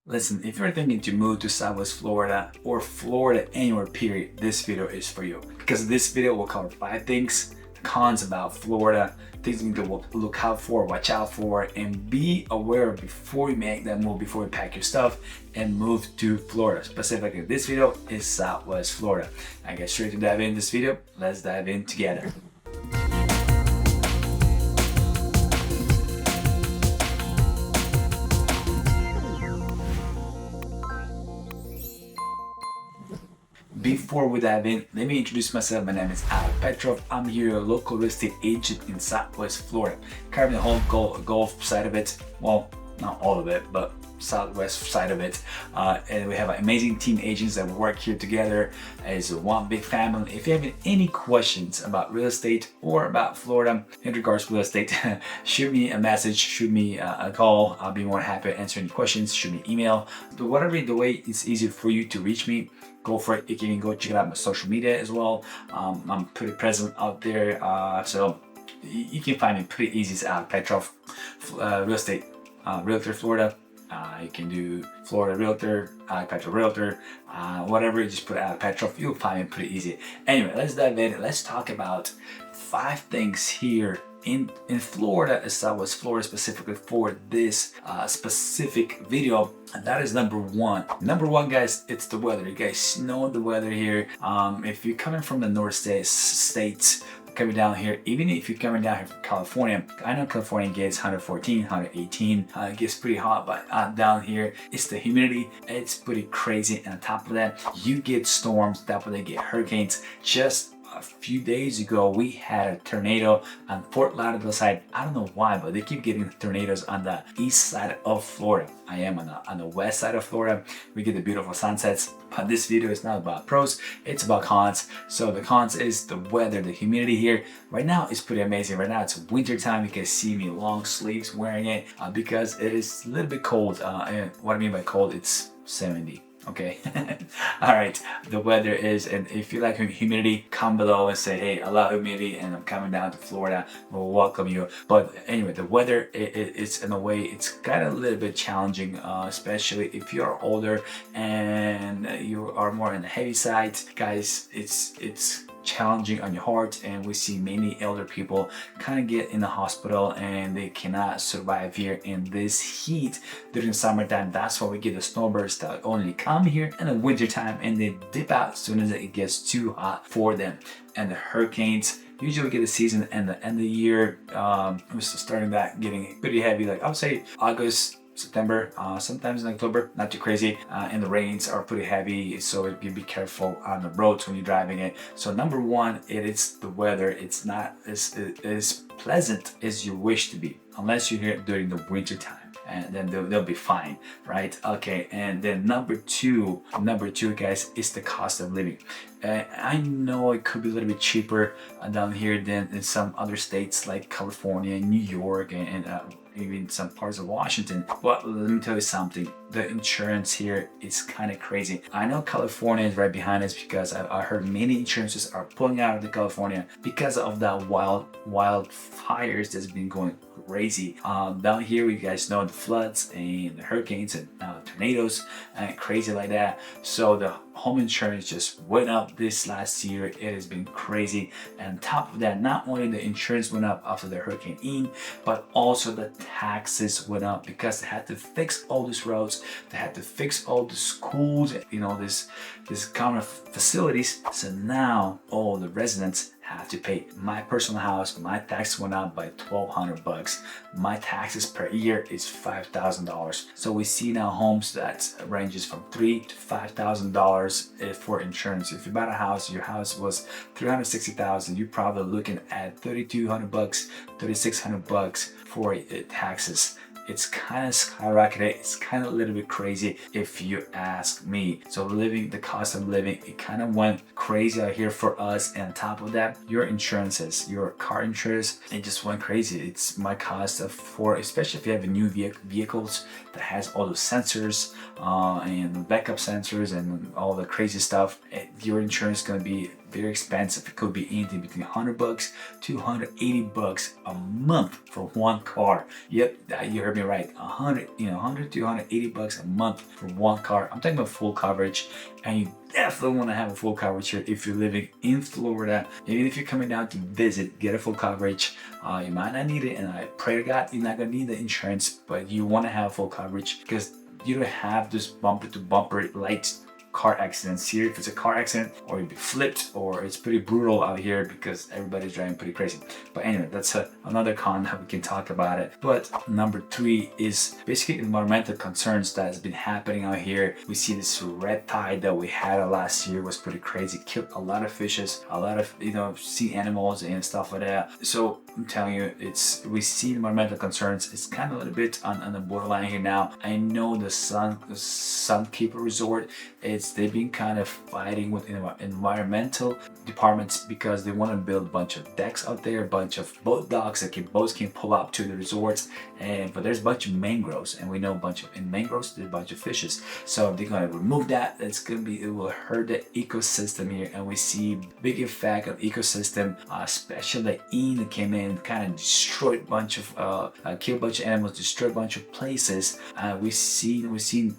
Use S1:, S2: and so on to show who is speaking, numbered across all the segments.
S1: Listen, if you're thinking to move to Southwest Florida or Florida anywhere period, this video is for you. Because this video will cover 5 things, the cons about Florida, things you need to look out for, watch out for, and be aware before you make that move, before you pack your stuff and move to Florida. Specifically, this video is Southwest Florida. I get straight to dive in this video. Let's dive in together. Before we dive in, let me introduce myself. My name is Alek Petrov. I'm here, a local real estate agent in Southwest Florida, covering the whole Gulf side of it. Well, not all of it, but Southwest side of it. And we have an amazing team of agents that work here together as one big family. If you have any questions about real estate or about Florida in regards to real estate, shoot me a message, shoot me a call. I'll be more than happy to answer any questions. Shoot me an email. But whatever the way it's easier for you to reach me, go for it. You can go check out my social media as well. I'm pretty present out there, so you can find me pretty easy. It's Alek Petrov, real estate realtor, Florida. You can do Florida Realtor, Alek Petrov Realtor, whatever. You just put Alek Petrov, you'll find me pretty easy. Anyway, let's dive in. Let's talk about 5 things here in Florida, Southwest Florida, specifically for this specific video. And that is number one. Number one, guys, it's the weather. You guys know the weather here. If you're coming from the north states, coming down here, even if you're coming down here from California, I know California gets 114, 118, it gets pretty hot, but down here, it's the humidity, it's pretty crazy. And on top of that, you get storms, on top of that, you get hurricanes. Just a few days ago, we had a tornado on Fort Lauderdale side. I don't know why, but they keep getting tornadoes on the east side of Florida. I am on the west side of Florida. We get the beautiful sunsets, but this video is not about pros, it's about cons. So the cons is the weather, the humidity here. Right now it's pretty amazing. Right now it's winter time. You can see me long sleeves wearing it because it is a little bit cold. And what I mean by cold, it's 70. Okay. All right, the weather is, and if you like humidity, come below and say, hey, I love humidity and I'm coming down to Florida, we'll welcome you. But anyway, the weather, it's in a way, it's kind of a little bit challenging, especially if you're older and you are more on the heavy side. Guys, it's challenging on your heart, and we see many elder people kind of get in the hospital and they cannot survive here in this heat during the summertime. That's why we get the snowbirds that only come here in the winter time and they dip out as soon as it gets too hot for them. And the hurricanes, usually we get the season and the end of the year, we're starting that getting pretty heavy, like I would say August, September, sometimes in October, not too crazy, and the rains are pretty heavy, so you be careful on the roads when you're driving it. So number one, it is the weather. It's not as pleasant as you wish to be, unless you're here during the winter time, and then they'll be fine, right? Okay, and then number two, guys, is the cost of living. I know it could be a little bit cheaper down here than in some other states like California, New York, and even some parts of Washington. But let me tell you something, the insurance here is kind of crazy. I know California is right behind us because I heard many insurances are pulling out of the California because of that wildfires that's been going crazy. Down here, you guys know the floods and the hurricanes and tornadoes and crazy like that. So the home insurance just went up this last year. It has been crazy. And on top of that, not only the insurance went up after the Hurricane Ian, but also the taxes went up because they had to fix all these roads, they had to fix all the schools, you know, this kind of facilities. So now all the residents have to pay. My personal house, my tax went up by $1,200. My taxes per year is $5,000. So we see now homes that ranges from $3,000 to $5,000 for insurance. If you bought a house, your house was $360,000, you're probably looking at $3,200, $3,600 for taxes. It's kind of skyrocketed. It's kind of a little bit crazy if you ask me. So the cost of living, it kind of went crazy out here for us. And on top of that, your insurances, your car insurance, it just went crazy. It's my cost for, especially if you have a new vehicles that has all the sensors and backup sensors and all the crazy stuff. Your insurance is going to be very expensive. It could be anything between $100 to $180 a month for one car. Yep, you heard me right. 100 to $180 a month for one car. I'm talking about full coverage, and you definitely want to have a full coverage here if you're living in Florida. Even if you're coming down to visit, get a full coverage. You might not need it, and I pray to God you're not gonna need the insurance, but you want to have full coverage because you don't have this bumper to bumper lights car accidents here. If it's a car accident, or you'll be flipped, or it's pretty brutal out here because everybody's driving pretty crazy. But anyway, that's another con that we can talk about it. But number 3 is basically environmental concerns that has been happening out here. We see this red tide that we had last year was pretty crazy, killed a lot of fishes, a lot of sea animals and stuff like that. So I'm telling you, we see environmental concerns. It's kind of a little bit on the borderline here now. I know the Sunkeeper Resort, they've been kind of fighting with environmental departments because they want to build a bunch of decks out there, a bunch of boat docks that boats can pull up to the resorts, but there's a bunch of mangroves, and we know in mangroves there's a bunch of fishes. So if they're going to remove that, it will hurt the ecosystem here, and we see big effect of ecosystem, especially Ian that came in, kind of destroyed a bunch of killed a bunch of animals, destroyed a bunch of places. We've seen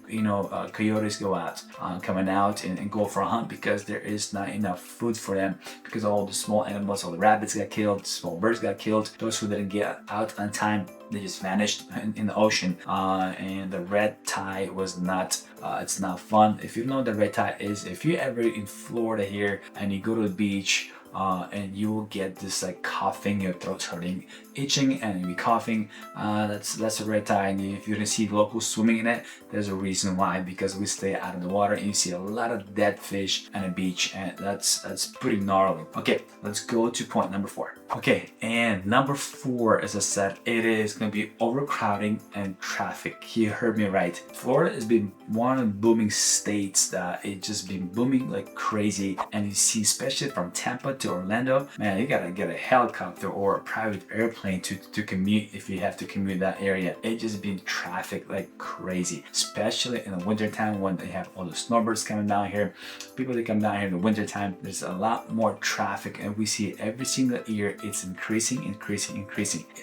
S1: coyotes go out, coming out and go for a hunt because there is not enough food for them, because all the small animals, all the rabbits got killed, small birds got killed. Those who didn't get out on time, they just vanished in the ocean. And the red tide was not it's not fun. If you know what the red tide is, if you're ever in Florida here and you go to the beach, and you will get this like coughing, your throat's hurting, itching, and you'll be coughing. That's a red tide. If you don't see locals swimming in it, there's a reason why, because we stay out of the water and you see a lot of dead fish on the beach, and that's pretty gnarly. Okay, let's go to point number 4. Okay, and number 4, as I said, it is going to be overcrowding and traffic. You heard me right. Florida has been one of the booming states that it just been booming like crazy, and you see, especially from Tampa to Orlando, man, you gotta get a helicopter or a private airplane to commute if you have to commute that area. It just been traffic like crazy, especially in the winter time when they have all the snowbirds coming down here. People that come down here in the winter time, there's a lot more traffic, and we see every single year it's increasing.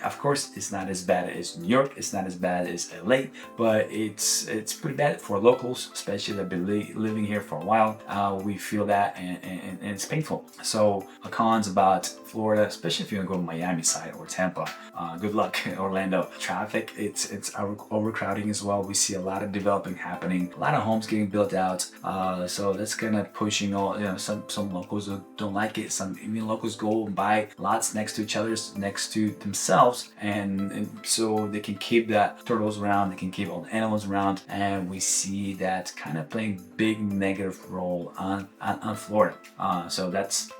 S1: Of course, it's not as bad as New York, it's not as bad as LA, but it's pretty bad for locals, especially that have been living here for a while. We feel that, and it's painful. So cons about Florida, especially if you want to go to Miami side or Tampa, good luck. Orlando, traffic, it's overcrowding as well. We see a lot of developing happening, a lot of homes getting built out, so that's kind of pushing all, some locals don't like it. Some even locals go and buy lots next to each other, next to themselves, and so they can keep that turtles around, they can keep all the animals around, and we see that kind of playing big negative role on Florida. So that's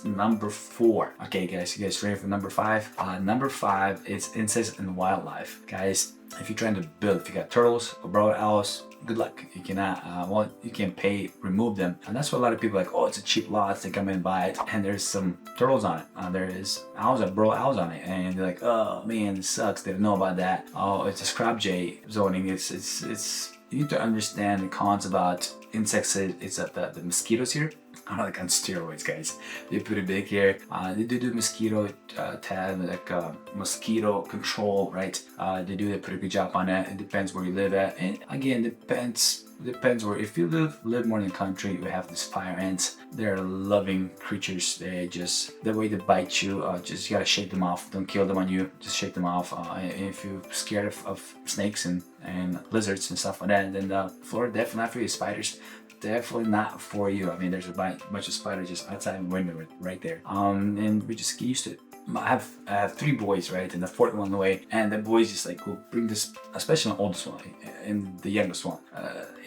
S1: number 4. Okay, guys, you guys ready for number 5? Number 5 is insects and wildlife. Guys, if you're trying to build, if you got turtles or brown owls, good luck. You cannot, you can pay, remove them. And that's what a lot of people are like, oh, it's a cheap lot, they come and buy it, and there's some turtles on it. There is brown owls on it, and they're like, oh man, it sucks, they don't know about that. Oh, it's a scrap jay zoning. It's you need to understand the cons about insects. It's the mosquitoes here are like on steroids, guys. They're pretty big here. They do mosquito mosquito control, right? They do a pretty good job on that. It depends where you live at, and again, depends where. If you live more in the country, we have these fire ants. They're loving creatures. The way they bite you, just you gotta shake them off. Don't kill them on you, just shake them off. If you're scared of snakes and lizards and stuff like that, then Florida definitely not for you. Spiders, definitely not for you. I mean, there's a bunch of spiders just outside the window right there. And we just get used to it. I have 3 boys, right, and the 4th one on the way, and the boys just like will bring this, especially the oldest one and the youngest one.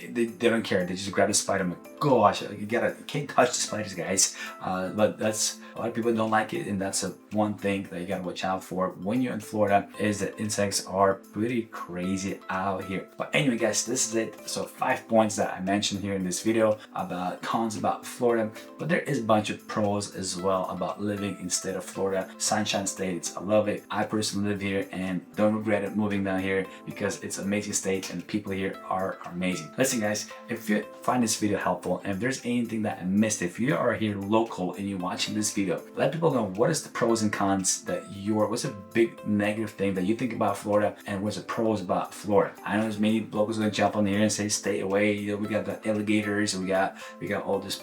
S1: They don't care. They just grab the spider. I'm like, gosh, you can't touch the spiders, guys. But that's, a lot of people don't like it, and that's one thing that you gotta watch out for when you're in Florida, is that insects are pretty crazy out here. But anyway, guys, this is it. So 5 points that I mentioned here in this video about cons about Florida, but there is a bunch of pros as well about living in state of Florida. Sunshine State, I love it. I personally live here and don't regret it moving down here because it's an amazing state and people here are amazing. Let's Listen guys, if you find this video helpful and if there's anything that I missed, if you are here local and you're watching this video, let people know what is the pros and cons what's a big negative thing that you think about Florida and what's the pros about Florida. I know there's many locals gonna jump on here and say stay away, you know, we got the alligators, we got all this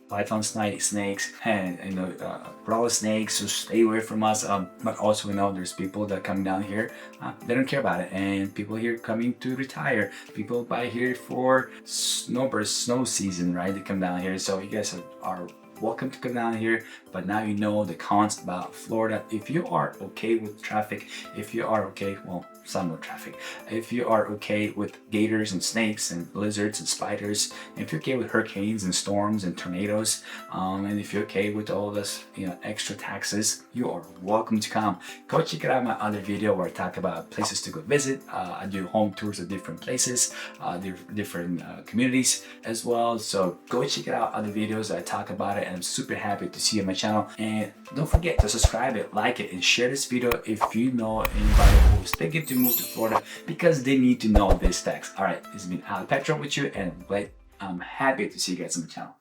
S1: python snakes and rattlesnakes, so stay away from us. But also we know there's people that come down here, they don't care about it, and people here coming to retire, people by here for snow season, right? They come down here, so you guys are welcome to come down here. But now you know the cons about Florida. If you are okay with traffic, if you are okay, well, some with traffic, if you are okay with gators and snakes and lizards and spiders, if you're okay with hurricanes and storms and tornadoes, and if you're okay with all this, you know, extra taxes, you are welcome to come. Go check out my other video where I talk about places to go visit. I do home tours of different places, different communities as well. So go check it out, other videos I talk about it, and I'm super happy to see you on my channel. And don't forget to subscribe it, like it, and share this video if you know anybody who's thinking to move to Florida because they need to know this tax. All right, this has been Alek Petrov with you, and I'm happy to see you guys on the channel.